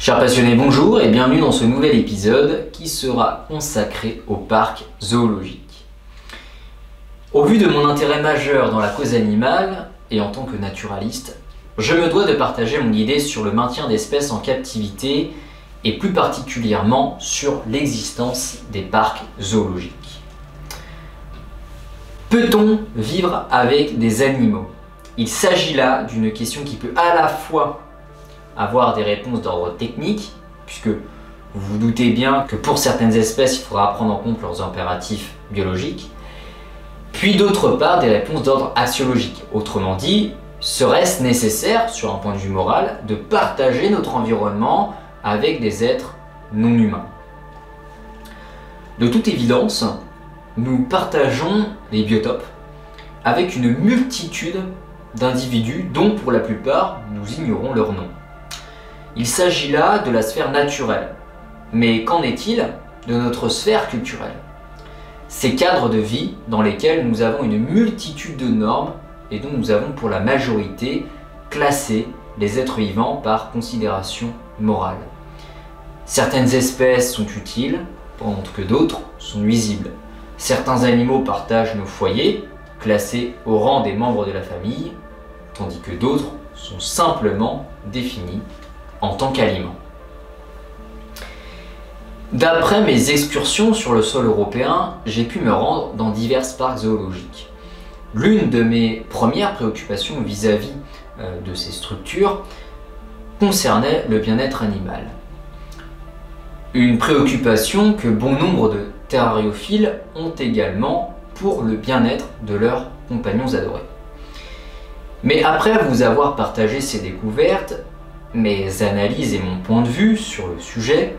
Chers passionnés, bonjour et bienvenue dans ce nouvel épisode qui sera consacré au parc zoologique. Au vu de mon intérêt majeur dans la cause animale et en tant que naturaliste, je me dois de partager mon idée sur le maintien d'espèces en captivité et plus particulièrement sur l'existence des parcs zoologiques. Peut-on vivre avec des animaux? Il s'agit là d'une question qui peut à la fois avoir des réponses d'ordre technique, puisque vous vous doutez bien que pour certaines espèces, il faudra prendre en compte leurs impératifs biologiques, puis d'autre part des réponses d'ordre axiologique. Autrement dit, serait-ce nécessaire, sur un point de vue moral, de partager notre environnement avec des êtres non humains? De toute évidence, nous partageons les biotopes avec une multitude d'individus dont pour la plupart nous ignorons leur nom. Il s'agit là de la sphère naturelle, mais qu'en est-il de notre sphère culturelle? Ces cadres de vie dans lesquels nous avons une multitude de normes et dont nous avons pour la majorité classé les êtres vivants par considération morale. Certaines espèces sont utiles, pendant que d'autres sont nuisibles. Certains animaux partagent nos foyers, classés au rang des membres de la famille, tandis que d'autres sont simplement définis en tant qu'aliments. D'après mes excursions sur le sol européen, j'ai pu me rendre dans divers parcs zoologiques. L'une de mes premières préoccupations vis-à-vis de ces structures concernait le bien-être animal. Une préoccupation que bon nombre de terrariophiles ont également pour le bien-être de leurs compagnons adorés. Mais après vous avoir partagé ces découvertes, mes analyses et mon point de vue sur le sujet,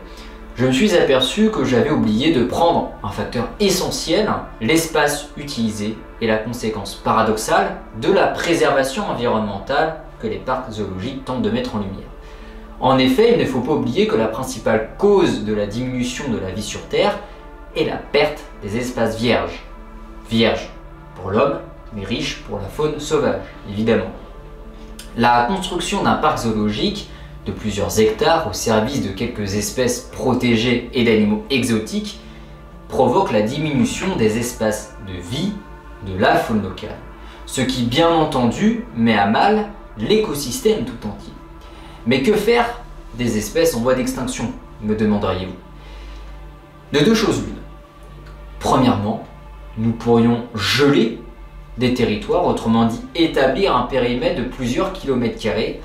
je me suis aperçu que j'avais oublié de prendre un facteur essentiel, l'espace utilisé et la conséquence paradoxale de la préservation environnementale que les parcs zoologiques tentent de mettre en lumière. En effet, il ne faut pas oublier que la principale cause de la diminution de la vie sur Terre est la perte des espaces vierges. Vierges pour l'homme, mais riches pour la faune sauvage, évidemment. La construction d'un parc zoologique de plusieurs hectares au service de quelques espèces protégées et d'animaux exotiques provoque la diminution des espaces de vie de la faune locale, ce qui bien entendu met à mal l'écosystème tout entier. Mais que faire des espèces en voie d'extinction, me demanderiez-vous? De deux choses l'une. Premièrement, nous pourrions geler des territoires, autrement dit établir un périmètre de plusieurs kilomètres carrés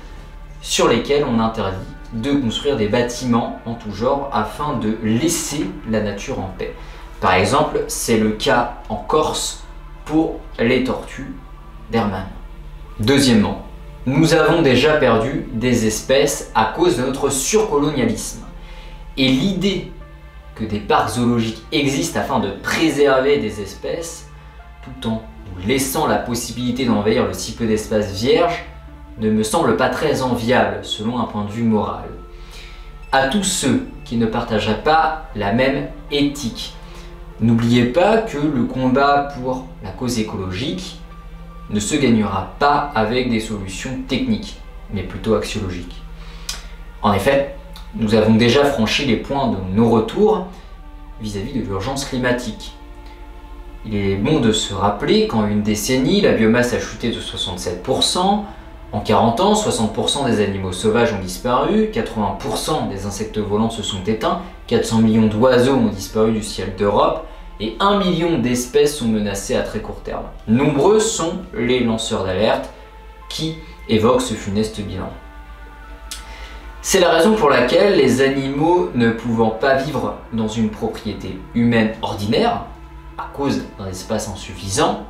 sur lesquels on interdit de construire des bâtiments en tout genre afin de laisser la nature en paix. Par exemple, c'est le cas en Corse pour les tortues d'Hermann. Deuxièmement, nous avons déjà perdu des espèces à cause de notre surcolonialisme. Et l'idée que des parcs zoologiques existent afin de préserver des espèces, tout en nous laissant la possibilité d'envahir le si peu d'espaces vierges, ne me semble pas très enviable selon un point de vue moral. À tous ceux qui ne partageraient pas la même éthique, n'oubliez pas que le combat pour la cause écologique ne se gagnera pas avec des solutions techniques, mais plutôt axiologiques. En effet, nous avons déjà franchi les points de non-retour vis-à-vis de l'urgence climatique. Il est bon de se rappeler qu'en une décennie, la biomasse a chuté de 67%, en 40 ans, 60% des animaux sauvages ont disparu, 80% des insectes volants se sont éteints, 400 millions d'oiseaux ont disparu du ciel d'Europe et 1 million d'espèces sont menacées à très court terme. Nombreux sont les lanceurs d'alerte qui évoquent ce funeste bilan. C'est la raison pour laquelle les animaux ne pouvant pas vivre dans une propriété humaine ordinaire, à cause d'un espace insuffisant,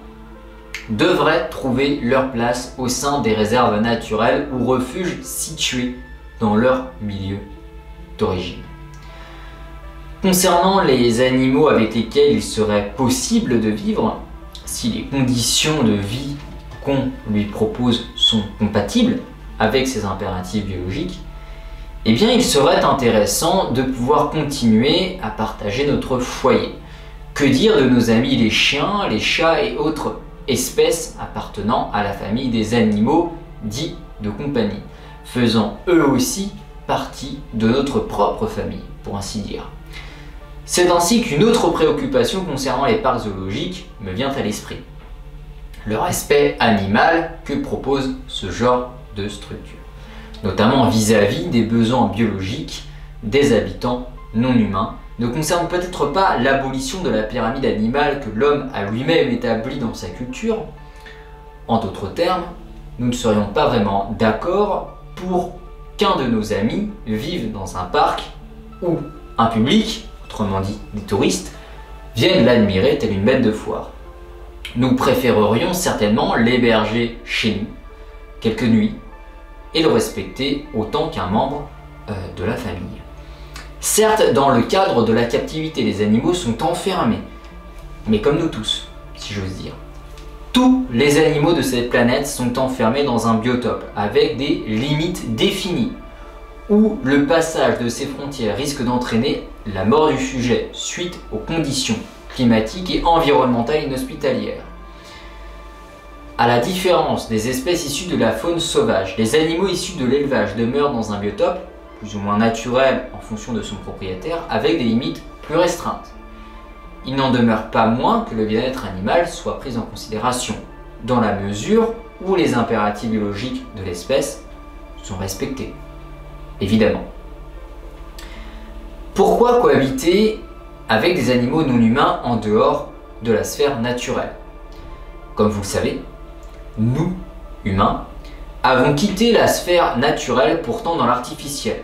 devraient trouver leur place au sein des réserves naturelles ou refuges situés dans leur milieu d'origine. Concernant les animaux avec lesquels il serait possible de vivre, si les conditions de vie qu'on lui propose sont compatibles avec ses impératifs biologiques, eh bien il serait intéressant de pouvoir continuer à partager notre foyer. Que dire de nos amis les chiens, les chats et autres espèces appartenant à la famille des animaux dits de compagnie, faisant eux aussi partie de notre propre famille, pour ainsi dire. C'est ainsi qu'une autre préoccupation concernant les parcs zoologiques me vient à l'esprit. Le respect animal que propose ce genre de structure, notamment vis-à-vis des besoins biologiques des habitants non humains, ne concerne peut-être pas l'abolition de la pyramide animale que l'homme a lui-même établie dans sa culture. En d'autres termes, nous ne serions pas vraiment d'accord pour qu'un de nos amis vive dans un parc où un public, autrement dit des touristes, viennent l'admirer tel une bête de foire. Nous préférerions certainement l'héberger chez nous quelques nuits et le respecter autant qu'un membre de la famille. Certes, dans le cadre de la captivité, les animaux sont enfermés, mais comme nous tous, si j'ose dire. Tous les animaux de cette planète sont enfermés dans un biotope avec des limites définies, où le passage de ces frontières risque d'entraîner la mort du sujet suite aux conditions climatiques et environnementales inhospitalières. À la différence des espèces issues de la faune sauvage, les animaux issus de l'élevage demeurent dans un biotope plus ou moins naturel en fonction de son propriétaire, avec des limites plus restreintes. Il n'en demeure pas moins que le bien-être animal soit pris en considération, dans la mesure où les impératifs biologiques de l'espèce sont respectés. Évidemment. Pourquoi cohabiter avec des animaux non humains en dehors de la sphère naturelle? Comme vous le savez, nous, humains, avons quitté la sphère naturelle pour tendre dans l'artificiel.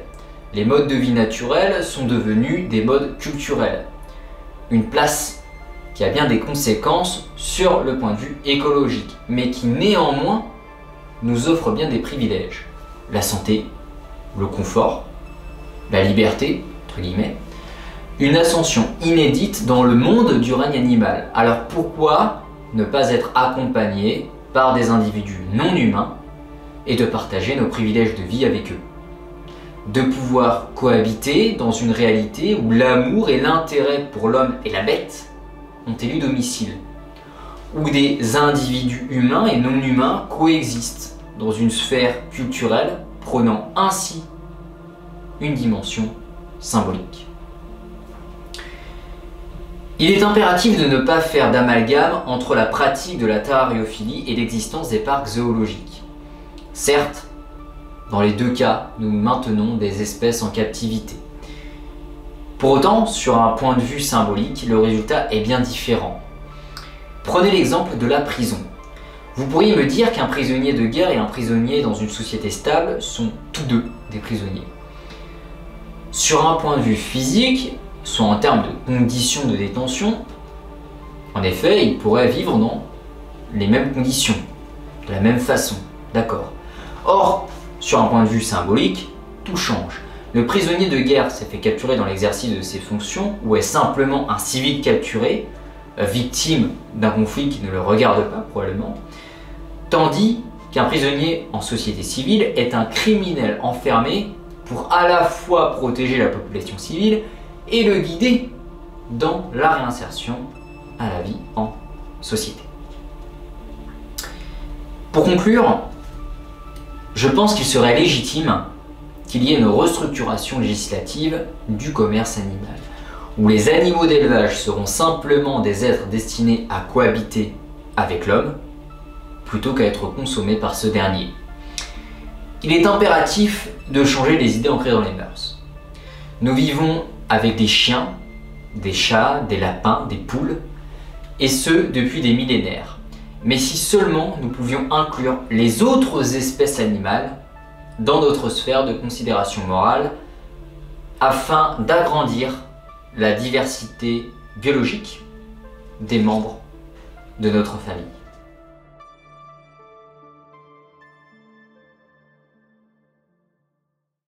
Les modes de vie naturels sont devenus des modes culturels. Une place qui a bien des conséquences sur le point de vue écologique, mais qui néanmoins nous offre bien des privilèges. La santé, le confort, la liberté, entre guillemets, une ascension inédite dans le monde du règne animal. Alors pourquoi ne pas être accompagné par des individus non humains et de partager nos privilèges de vie avec eux? De pouvoir cohabiter dans une réalité où l'amour et l'intérêt pour l'homme et la bête ont élu domicile, où des individus humains et non humains coexistent dans une sphère culturelle prenant ainsi une dimension symbolique. Il est impératif de ne pas faire d'amalgame entre la pratique de la terrariophilie et l'existence des parcs zoologiques. Certes, dans les deux cas, nous maintenons des espèces en captivité. Pour autant, sur un point de vue symbolique, le résultat est bien différent. Prenez l'exemple de la prison. Vous pourriez me dire qu'un prisonnier de guerre et un prisonnier dans une société stable sont tous deux des prisonniers. Sur un point de vue physique, soit en termes de conditions de détention, en effet, ils pourraient vivre dans les mêmes conditions, de la même façon, d'accord. Or, sur un point de vue symbolique, tout change. Le prisonnier de guerre s'est fait capturer dans l'exercice de ses fonctions ou est simplement un civil capturé, victime d'un conflit qui ne le regarde pas probablement, tandis qu'un prisonnier en société civile est un criminel enfermé pour à la fois protéger la population civile et le guider dans la réinsertion à la vie en société. Pour conclure, je pense qu'il serait légitime qu'il y ait une restructuration législative du commerce animal, où les animaux d'élevage seront simplement des êtres destinés à cohabiter avec l'homme, plutôt qu'à être consommés par ce dernier. Il est impératif de changer les idées ancrées dans les mœurs. Nous vivons avec des chiens, des chats, des lapins, des poules, et ce depuis des millénaires. Mais si seulement nous pouvions inclure les autres espèces animales dans notre sphère de considération morale afin d'agrandir la diversité biologique des membres de notre famille.